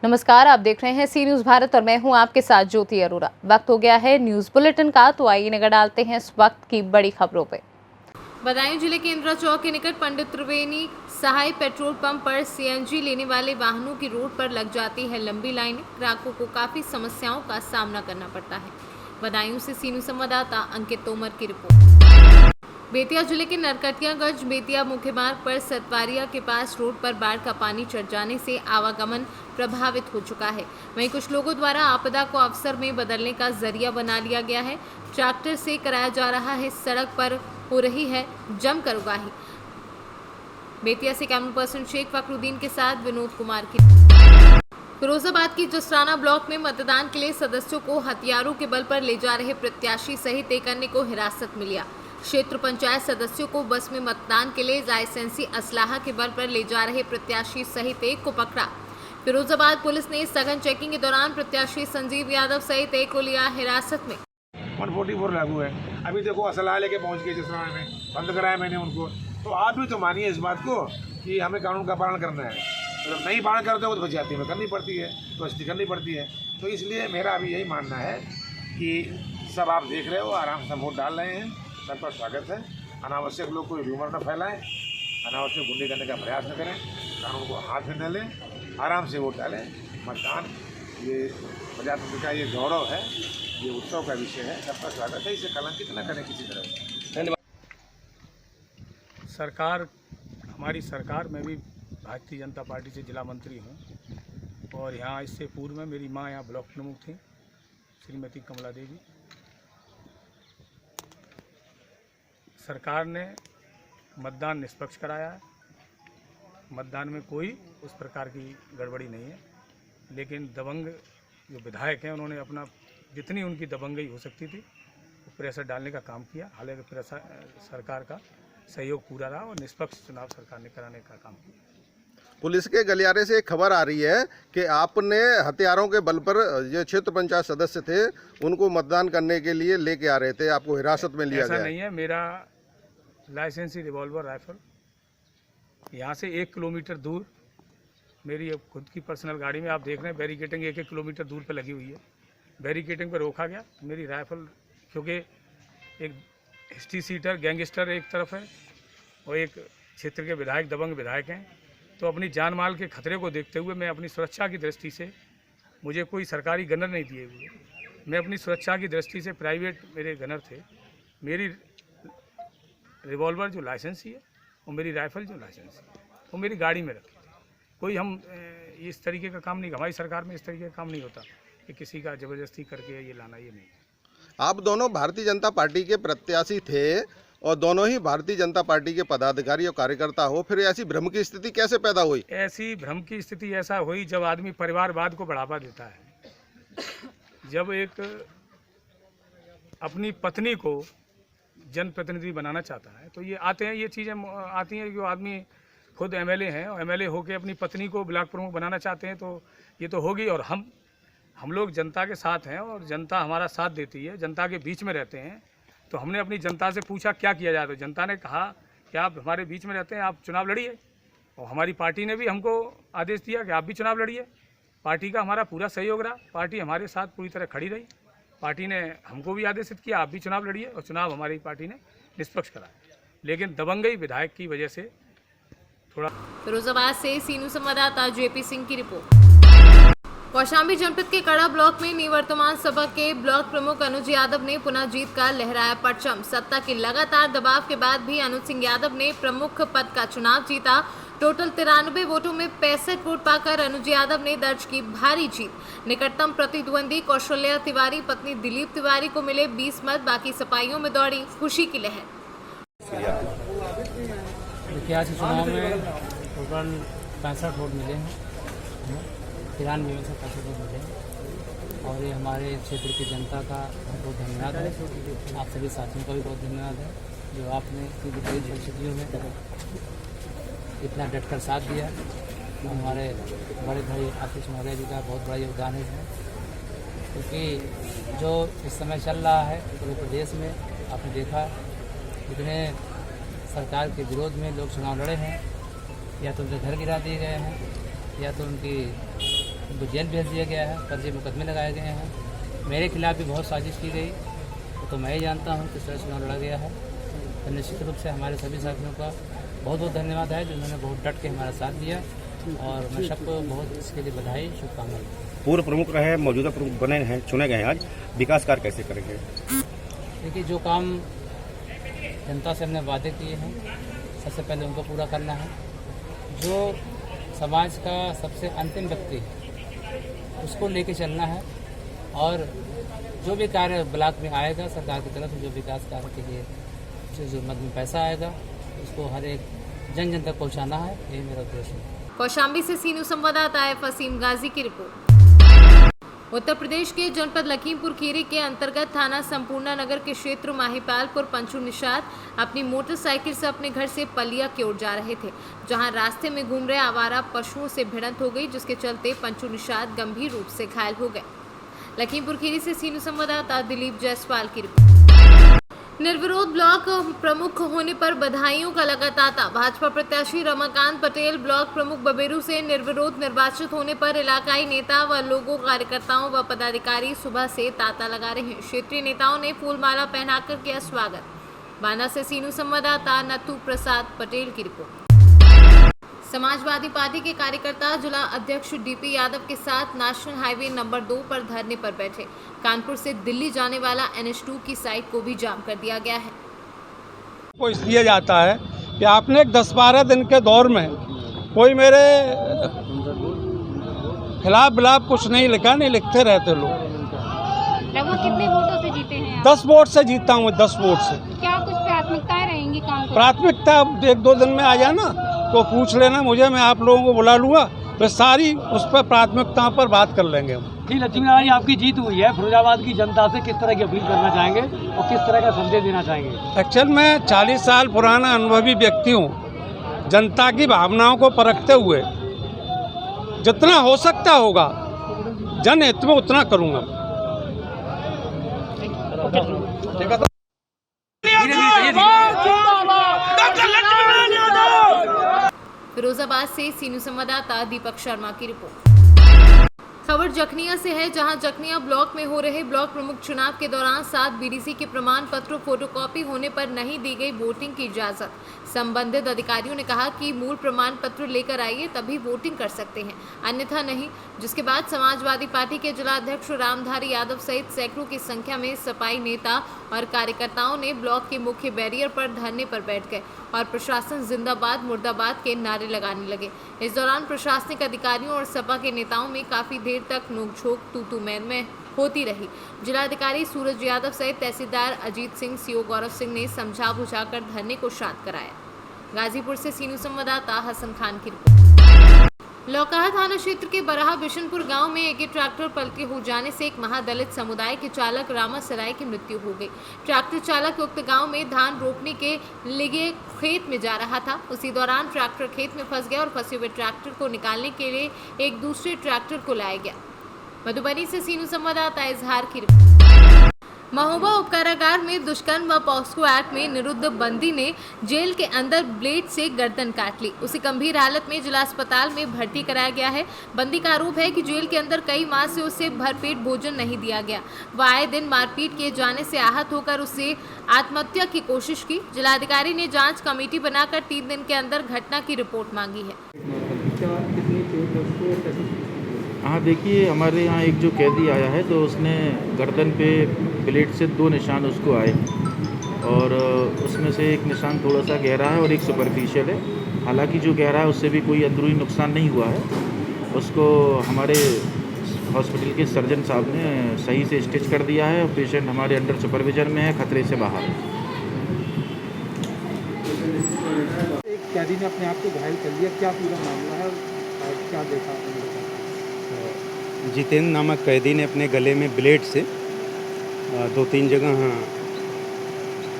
नमस्कार, आप देख रहे हैं सी न्यूज भारत और मैं हूं आपके साथ ज्योति अरोरा। वक्त हो गया है न्यूज बुलेटिन का, तो आइए नजर डालते हैं इस वक्त की बड़ी खबरों पे। बदायूं जिले के इंदिरा चौक के निकट पंडित त्रिवेणी सहाय पेट्रोल पंप पर सीएनजी लेने वाले वाहनों की रोड पर लग जाती है लंबी लाइनें। ग्राहकों को काफी समस्याओं का सामना करना पड़ता है। बदायूं से सी न्यूज संवाददाता अंकित तोमर की रिपोर्ट। बेतिया जिले के नरकटियागंज बेतिया मुख्य मार्ग पर सतवारिया के पास रोड पर बाढ़ का पानी चढ़ जाने से आवागमन प्रभावित हो चुका है। वहीं कुछ लोगों द्वारा आपदा को अवसर में बदलने का जरिया बना लिया गया है। ट्रैक्टर से कराया जा रहा है, सड़क पर हो रही है जमकर उगाही। बेतिया से कैमरा पर्सन शेख फखरुद्दीन के साथ विनोद कुमार की। फिरोजाबाद की जसराना ब्लॉक में मतदान के लिए सदस्यों को हथियारों के बल पर ले जा रहे प्रत्याशी सहित एक अन्य को हिरासत में लिया। क्षेत्र पंचायत सदस्यों को बस में मतदान के लिए लाइसेंसी असलाहा के बल पर ले जा रहे प्रत्याशी सहित एक को पकड़ा। फिरोजाबाद पुलिस ने सघन चेकिंग के दौरान प्रत्याशी संजीव यादव सहित एक को लिया हिरासत में। 144 लागू है। अभी देखो असलाह लेके पहुंच गए जसराना में, बंद कराया मैंने उनको। तो आप भी तो मानिए इस बात को कि हमें कानून का पालन करना है। मतलब नहीं पालन करते हो तो जाति में करनी पड़ती है, तो करनी पड़ती है। तो इसलिए मेरा अभी यही मानना है कि सब आप देख रहे हो, आराम से वोट डाल रहे हैं, सबका स्वागत है। अनावश्यक लोग कोई र्यूमर न फैलाएं, अनावश्यक गुंडे करने का प्रयास न करें, कानून को हाथ में न लें, आराम से वोट डालें। मतदान ये प्रजातंत्र का ये गौरव है, ये उत्सव का विषय है, सबका स्वागत है। इसे कलंकित न करें किसी तरह। धन्यवाद। सरकार, हमारी सरकार, मैं भी भारतीय जनता पार्टी से जिला मंत्री हूँ और यहाँ इससे पूर्व में मेरी माँ यहाँ ब्लॉक प्रमुख थी, श्रीमती कमला देवी। सरकार ने मतदान निष्पक्ष कराया है, मतदान में कोई उस प्रकार की गड़बड़ी नहीं है। लेकिन दबंग जो विधायक हैं उन्होंने अपना जितनी उनकी दबंगई हो सकती थी वो प्रेशर डालने का काम किया। हालांकि सरकार का सहयोग पूरा रहा और निष्पक्ष चुनाव सरकार ने कराने का काम किया। पुलिस के गलियारे से एक खबर आ रही है कि आपने हथियारों के बल पर जो क्षेत्र पंचायत सदस्य थे उनको मतदान करने के लिए लेके आ रहे थे, आपको हिरासत में लिया गया। ऐसा नहीं है। मेरा लाइसेंसी रिवॉल्वर राइफल यहाँ से 1 किलोमीटर दूर मेरी खुद की पर्सनल गाड़ी में, आप देख रहे हैं बैरिकेटिंग 1-1 किलोमीटर दूर पे लगी हुई है। बैरिकेटिंग पर रोका गया। मेरी राइफल, क्योंकि एक हिस्ट्री सीटर गैंगस्टर एक तरफ है और एक क्षेत्र के विधायक दबंग विधायक हैं, तो अपनी जान माल के खतरे को देखते हुए मैं अपनी सुरक्षा की दृष्टि से, मुझे कोई सरकारी गनर नहीं दिए हुए, मैं अपनी सुरक्षा की दृष्टि से प्राइवेट मेरे गनर थे। मेरी रिवॉल्वर जो लाइसेंसी है और मेरी राइफल जो लाइसेंसी है वो मेरी गाड़ी में रखी थी। कोई हम इस तरीके का काम नहीं, हमारी सरकार में इस तरीके का काम नहीं होता कि किसी का ज़बरदस्ती करके ये लाना, ये नहीं। आप दोनों भारतीय जनता पार्टी के प्रत्याशी थे और दोनों ही भारतीय जनता पार्टी के पदाधिकारी और कार्यकर्ता हो, फिर ऐसी भ्रम की स्थिति कैसे पैदा हुई? ऐसी भ्रम की स्थिति ऐसा हुई जब आदमी परिवारवाद को बढ़ावा देता है। जब एक अपनी पत्नी को जनप्रतिनिधि बनाना चाहता है तो ये आते हैं, ये चीज़ें आती हैं। जो आदमी खुद एमएलए हैं और एमएलए होकर अपनी पत्नी को ब्लॉक प्रमुख बनाना चाहते हैं तो ये तो होगी। और हम लोग जनता के साथ हैं और जनता हमारा साथ देती है, जनता के बीच में रहते हैं। तो हमने अपनी जनता से पूछा क्या किया जाए, तो जनता ने कहा कि आप हमारे बीच में रहते हैं, आप चुनाव लड़िए। और हमारी पार्टी ने भी हमको आदेश दिया कि आप भी चुनाव लड़िए। पार्टी का हमारा पूरा सहयोग रहा, पार्टी हमारे साथ पूरी तरह खड़ी रही। पार्टी ने हमको भी आदेशित किया आप भी चुनाव लड़िए और चुनाव हमारी पार्टी ने निष्पक्ष कराया। लेकिन दबंगई विधायक की वजह से थोड़ा। फिरोजाबाद से सी न्यूज संवाददाता जेपी सिंह की रिपोर्ट। कौशाम्बी जनपद के कड़ा ब्लॉक में निवर्तमान सभा के ब्लॉक प्रमुख अनुज यादव ने पुनः जीत का लहराया परचम। सत्ता के लगातार दबाव के बाद भी अनुज सिंह यादव ने प्रमुख पद का चुनाव जीता। टोटल 93 वोटों में 65 वोट पाकर अनुज यादव ने दर्ज की भारी जीत। निकटतम प्रतिद्वंदी कौशल्या तिवारी पत्नी दिलीप तिवारी को मिले 20 मत, बाकी सपाइयों में दौड़ी खुशी की लहर। देखिए आज चुनाव में टोटल 65 वोट मिले हैं, 93 में से 65 वोट मिले हैं और ये हमारे क्षेत्र की जनता का बहुत धन्यवाद है। आप सभी साथियों का भी बहुत धन्यवाद है जो आपने विपरीत परिस्थितियों में इतना डटकर साथ दिया। हमारे बड़े भाई आशीष मौर्य जी का बहुत बड़ा योगदान है इसमें, क्योंकि जो इस समय चल रहा है पूरे प्रदेश में आपने देखा इतने सरकार के विरोध में लोग चुनाव लड़े हैं, या तो उनके घर गिरा दिए गए हैं, या तो उनको जेल भेज दिया गया है, फर्जी मुकदमे लगाए गए हैं। मेरे खिलाफ भी बहुत साजिश की गई, तो मैं ही जानता हूँ किस तरह चुनाव लड़ा गया है। तो निश्चित रूप से हमारे सभी साथियों का बहुत बहुत धन्यवाद है, जिन्होंने बहुत डट के हमारा साथ दिया, और मैं सबको बहुत इसके लिए बधाई, शुभकामनाएं। पूर्व प्रमुख रहे, मौजूदा प्रमुख बने हैं, चुने गए हैं, आज विकास कार्य कैसे करेंगे? देखिए, जो काम जनता से हमने वादे किए हैं, सबसे पहले उनको पूरा करना है। जो समाज का सबसे अंतिम व्यक्ति है, उसको लेके चलना है, और जो भी कार्य ब्लॉक में आएगा सरकार की तरफ से, जो विकास कार्य के लिए जो मद में पैसा आएगा, उसको हर एक जन जन तक पहुँचाना है, यही मेरा उद्देश्य है। कौशाम्बी से सीनू संवाददाता है फसीम गाजी की रिपोर्ट। उत्तर प्रदेश के जनपद लखीमपुर खीरी के अंतर्गत थाना संपूर्णा नगर के क्षेत्र माहीपालपुर पंचू निषाद अपनी मोटरसाइकिल से अपने घर से पलिया की ओर जा रहे थे, जहां रास्ते में घूम रहे आवारा पशुओं से भिड़ंत हो गई, जिसके चलते पंचू निषाद गंभीर रूप से घायल हो गए। लखीमपुर खीरी से सीनू संवाददाता दिलीप जायसवाल की रिपोर्ट। निर्विरोध ब्लॉक प्रमुख होने पर बधाइयों का लगा तांता। भाजपा प्रत्याशी रमाकांत पटेल ब्लॉक प्रमुख बबेरू से निर्विरोध निर्वाचित होने पर इलाकाई नेता व लोगों, कार्यकर्ताओं व पदाधिकारी सुबह से तांता लगा रहे हैं। क्षेत्रीय नेताओं ने फूलमाला पहनाकर किया स्वागत। बांदा से सीनू संवाददाता नथु प्रसाद पटेल की रिपोर्ट। समाजवादी पार्टी के कार्यकर्ता जिला अध्यक्ष डीपी यादव के साथ नेशनल हाईवे नंबर 2 पर धरने पर बैठे। कानपुर से दिल्ली जाने वाला NH2 की साइट को भी जाम कर दिया गया है। को इसलिए जाता है कि आपने 10-12 दिन के दौर में कोई मेरे खिलाफ बिलाफ कुछ नहीं लिखा, नहीं लिखते रहते लोग। लगभग कितने वोटों से जीते हैं आप? 10 वोट से जीता हूँ, 10 वोट से। क्या कुछ प्राथमिकताएं रहेंगी काम को? प्राथमिकता 1-2 दिन में आ जाना तो पूछ लेना मुझे, मैं आप लोगों को बुला लूँगा, तो सारी उस पर प्राथमिकताओं पर बात कर लेंगे हम। जी, लक्ष्मी नारायण आपकी जीत हुई है, फिरोजाबाद की जनता से किस तरह की अपील करना चाहेंगे और किस तरह का संदेश देना चाहेंगे? एक्चुअल में 40 साल पुराना अनुभवी व्यक्ति हूँ। जनता की भावनाओं को परखते हुए जितना हो सकता होगा जनहित में उतना करूँगा। फिरोजाबाद से सीनू संवाददाता दीपक शर्मा की रिपोर्ट। खबर जखनिया से है, जहां जखनिया ब्लॉक में हो रहे ब्लॉक प्रमुख चुनाव के दौरान 7 बीडीसी के प्रमाण पत्र फोटोकॉपी होने पर नहीं दी गई वोटिंग की इजाजत। संबंधित अधिकारियों ने कहा कि मूल प्रमाण पत्र लेकर आइए, तभी वोटिंग कर सकते हैं, अन्यथा नहीं। जिसके बाद समाजवादी पार्टी के जिला अध्यक्ष रामधारी यादव सहित सैकड़ों की संख्या में सपाई नेता और कार्यकर्ताओं ने ब्लॉक के मुख्य बैरियर पर धरने पर बैठ गए और प्रशासन जिंदाबाद मुर्दाबाद के नारे लगाने लगे। इस दौरान प्रशासनिक अधिकारियों और सपा के नेताओं में काफी देर तक नोकझोंक तू-तू मैं होती रही। जिलाधिकारी सूरज यादव सहित तहसीलदार अजीत सिंह, सीओ गौरव सिंह ने समझा बुझाकर धरने को शांत कराया। गाजीपुर से सीनू संवाददाता हसन खान की रिपोर्ट। लौकाहा थाना क्षेत्र के बराहा बिशनपुर गांव में एक ट्रैक्टर पलटी हो जाने से एक महादलित समुदाय के चालक रामा सराय की मृत्यु हो गई। ट्रैक्टर चालक उक्त गांव में धान रोपने के लिए खेत में जा रहा था। उसी दौरान ट्रैक्टर खेत में फंस गया और फंसे हुए ट्रैक्टर को निकालने के लिए एक दूसरे ट्रैक्टर को लाया गया। मधुबनी से सीनू संवाददाता इजहार की रिपोर्ट। महोबा उपकारागार में दुष्कर्म व पॉक्सो एक्ट में निरुद्ध बंदी ने जेल के अंदर ब्लेड से गर्दन काट ली। उसे गंभीर हालत में जिला अस्पताल में भर्ती कराया गया है। बंदी का आरोप है कि जेल के अंदर कई माह से उसे भरपेट भोजन नहीं दिया गया। वह आए दिन मारपीट किए जाने से आहत होकर उससे आत्महत्या की कोशिश की। जिलाधिकारी ने जांच कमेटी बनाकर 3 दिन के अंदर घटना की रिपोर्ट मांगी है। हाँ, देखिए, हमारे यहाँ एक जो कैदी आया है तो उसने गर्दन पे ब्लेड से 2 निशान उसको आए, और उसमें से एक निशान थोड़ा सा गहरा है और एक सुपरफिशियल है। हालांकि जो गहरा है उससे भी कोई अंदरूनी नुकसान नहीं हुआ है। उसको हमारे हॉस्पिटल के सर्जन साहब ने सही से स्टिच कर दिया है। पेशेंट हमारे अंडर सुपरविजन में है, खतरे से बाहर है। एक कैदी ने अपने आप को घायल कर लिया, क्या पूरा मामला है और क्या देखा? जितेंद्र नामक कैदी ने अपने गले में ब्लेड से 2-3 जगह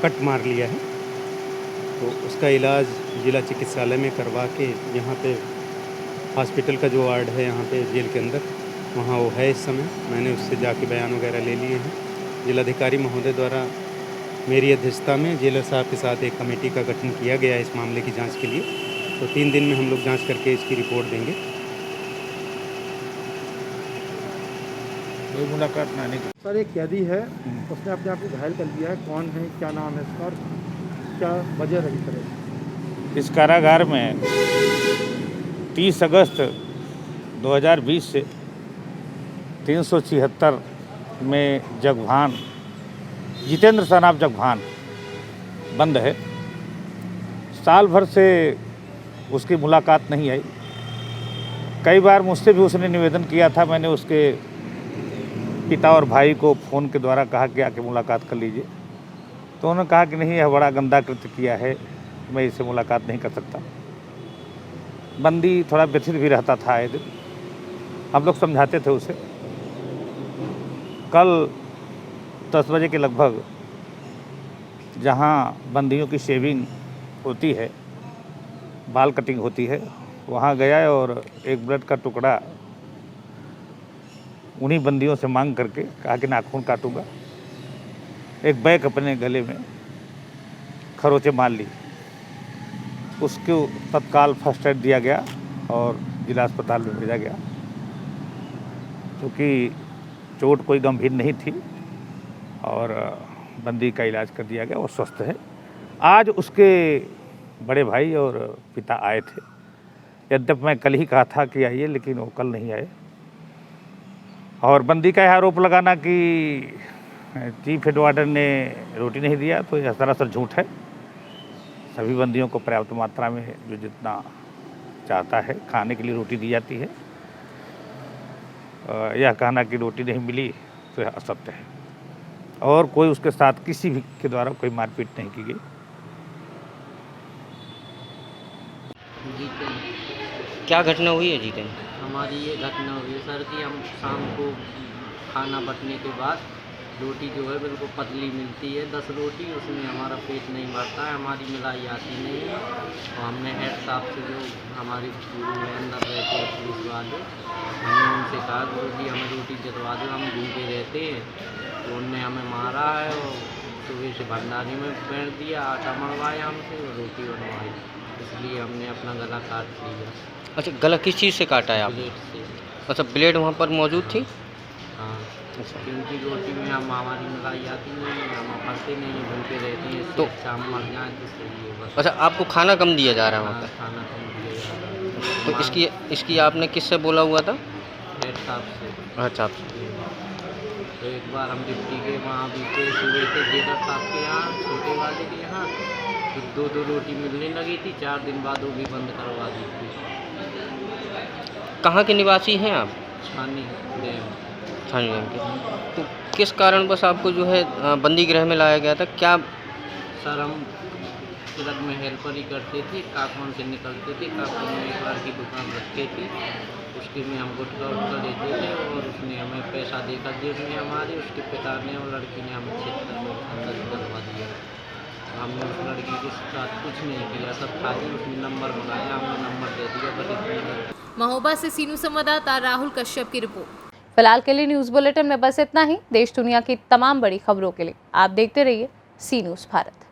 कट मार लिया है, तो उसका इलाज जिला चिकित्सालय में करवा के यहाँ पे हॉस्पिटल का जो वार्ड है यहाँ पे जेल के अंदर, वहाँ वो है इस समय। मैंने उससे जाके बयान वगैरह ले लिए हैं। जिलाधिकारी महोदय द्वारा मेरी अध्यक्षता में जेलर साहब के साथ एक कमेटी का गठन किया गया है इस मामले की जांच के लिए। तो 3 दिन में हम लोग जांच करके इसकी रिपोर्ट देंगे। कोई मुलाकात ना नहीं। सर एक कैदी है, उसने अपने आप को घायल कर दिया है, कौन है, क्या नाम है इसका और क्या वजह रही सर? इस कारागार में 30 अगस्त 2020 से 376 में जगभान जितेंद्र सनाब जगभान बंद है। साल भर से उसकी मुलाकात नहीं आई। कई बार मुझसे भी उसने निवेदन किया था, मैंने उसके पिता और भाई को फ़ोन के द्वारा कहा कि आके मुलाकात कर लीजिए, तो उन्होंने कहा कि नहीं, यह बड़ा गंदा कृत्य किया है, मैं इससे मुलाकात नहीं कर सकता। बंदी थोड़ा व्यथित भी रहता था आए दिन, हम लोग समझाते थे उसे। कल 10 बजे के लगभग जहाँ बंदियों की शेविंग होती है, बाल कटिंग होती है, वहाँ गया और एक ब्लड का टुकड़ा उन्हीं बंदियों से मांग करके कहा कि नाखून काटूंगा। एक बैग अपने गले में खरोंचे मार ली। उसको तत्काल फर्स्ट एड दिया गया और जिला अस्पताल में भेजा गया। क्योंकि चोट कोई गंभीर नहीं थी और बंदी का इलाज कर दिया गया और स्वस्थ है। आज उसके बड़े भाई और पिता आए थे। यद्यप मैं कल ही कहा था कि आइए, लेकिन वो कल नहीं आए। और बंदी का यह आरोप लगाना कि चीफ हेड वार्डन ने रोटी नहीं दिया, तो यह सरासर झूठ है। सभी बंदियों को पर्याप्त मात्रा में जो जितना चाहता है खाने के लिए रोटी दी जाती है। यह कहना कि रोटी नहीं मिली तो यह असत्य है और कोई उसके साथ किसी भी के द्वारा कोई मारपीट नहीं की गई। क्या घटना हुई है जीतन? हमारी ये घटना हुई सर कि हम शाम को खाना बंटने के बाद रोटी जो है बिल्कुल पतली मिलती है, 10 रोटी, उसमें हमारा पेट नहीं भरता है, हमारी मिलाई आती नहीं है। और हमने हेड साहब से, जो हमारी अंदर रहते हैं पुलिस वाले, हमने उनसे कहा गुरु जी हमें रोटी दिलवा दो, हम भूखे रहते हैं। तो उनने हमें मारा है और सुबह से भंडारे में बैठ दिया, आटा मरवाया हमसे और रोटी बनवाई, इसलिए हमने अपना गला काट लिया। अच्छा, गला किस चीज़ से काटा है आप? ब्लेड से। अच्छा, ब्लेड वहाँ पर मौजूद थी? हाँ, क्योंकि रोटी में हम हमारी मिलाई आती नहीं है, हम फंसते नहीं हैं, भूखे रहते हैं, तो हम मर जाएँ तो सही है बस। अच्छा, आपको खाना कम दिया जा रहा है वहाँ पर? खाना कम दिया जा रहा है। तो इसकी आपने किससे बोला हुआ था? हेड साहब से। अच्छा, आपसे। तो एक बार हम डिप्टी के वहाँ भी थे, सुबह थे जेलर साहब के यहाँ, छोटे वाले के यहाँ, तो 2 रोटी मिलने लगी थी। 4 दिन बाद वो भी बंद करवा दी थी। कहाँ के निवासी हैं आप? छानी डैम। छानी डैम के। तो किस कारण बस आपको जो है बंदी गृह में लाया गया था? क्या सर, हम ट्रक में हेल्पर ही करते थे, काकवन से निकलते थे, काकवन में एक बार की दुकान रखी थी, उसके में हम गुटखा उटखा देते थे और उसने हमें पैसा देकर जेब में हमारे, उसके पिता ने और लड़की ने हमें क्षेत्र में अंदर करवा दिया। हमने उस लड़की के साथ कुछ नहीं किया, सब खाली उसने नंबर मंगाया, हमने नंबर दे दिया, बस इतना। महोबा से सीनू संवाददाता राहुल कश्यप की रिपोर्ट। फिलहाल के लिए न्यूज़ बुलेटिन में बस इतना ही। देश दुनिया की तमाम बड़ी खबरों के लिए आप देखते रहिए सी न्यूज़ भारत।